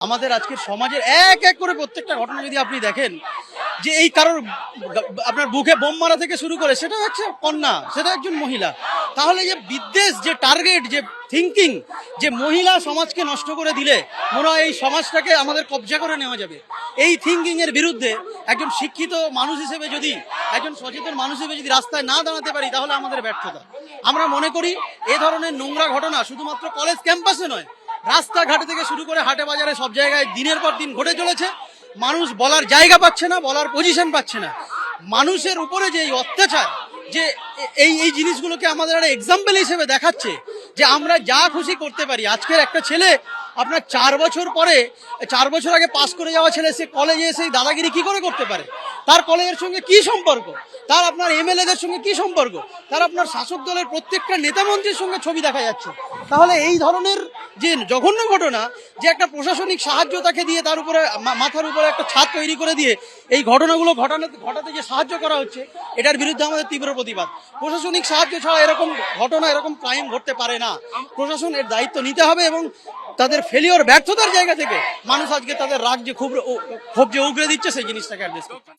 আমাদের আজকের সমাজের এক এক করে প্রত্যেকটা ঘটনা যদি আপনি দেখেন, যে এই কারোর আপনার বুকে বোম মারা থেকে শুরু করে সেটা হচ্ছে কন্যা, সেটা একজন মহিলা। তাহলে যে বিদ্বেষ, যে টার্গেট, যে থিঙ্কিং, যে মহিলা সমাজকে নষ্ট করে দিলে মনে হয় এই সমাজটাকে আমাদের কবজা করে নেওয়া যাবে, এই থিঙ্কিং এর বিরুদ্ধে একজন শিক্ষিত মানুষ হিসেবে যদি, একজন সচেতন মানুষ হিসেবে যদি রাস্তায় না দাঁড়াতে পারি তাহলে আমাদের ব্যর্থতা। আমরা মনে করি এ ধরনের নোংরা ঘটনা শুধুমাত্র কলেজ ক্যাম্পাসে নয়, রাস্তাঘাট থেকে শুরু করে হাটে বাজারে সব জায়গায় দিনের পর দিন ঘটে চলেছে। মানুষ বলার জায়গা পাচ্ছে না, বলার পজিশন পাচ্ছে না। মানুষের উপরে যে এই অত্যাচার, যে এই এই জিনিসগুলোকে আমাদের একটা এক্সাম্পল হিসেবে দেখাচ্ছে যে আমরা যা খুশি করতে পারি। আজকের একটা ছেলে আপনার 4 বছর পরে, 4 বছর আগে পাস করে যাওয়া ছেলে সে কলেজে এসে দাদাগিরি কি করে করতে পারে? তার কলেজের সঙ্গে কি সম্পর্ক? তার আপনার এমএলএদের সঙ্গে কি সম্পর্ক? তার আপনার শাসক দলের প্রত্যেকটা নেতা মন্ত্রীর সঙ্গে ছবি দেখা যাচ্ছে। তাহলে এই ধরনের যে জঘন্য ঘটনা, যে একটা প্রশাসনিক সাহায্য তাকে দিয়ে তার উপরে মাথার উপরে একটা ছাদ তৈরি করে দিয়ে এই ঘটনাগুলো ঘটাতে যে সাহায্য করা হচ্ছে, এটার বিরুদ্ধে আমাদের তীব্র প্রতিবাদ। প্রশাসনিক সাহায্য ছাড়া এরকম ঘটনা, এরকম ক্রাইম ঘটতে পারে না। প্রশাসন এর দায়িত্ব নিতে হবে এবং তাদের ফেলিওর, ব্যর্থতার জায়গা থেকে মানুষ আজকে তাদের রাগ যে ক্ষোভ যে উগরে দিচ্ছে সেই জিনিসটাকে অ্যাড্রেস করতে।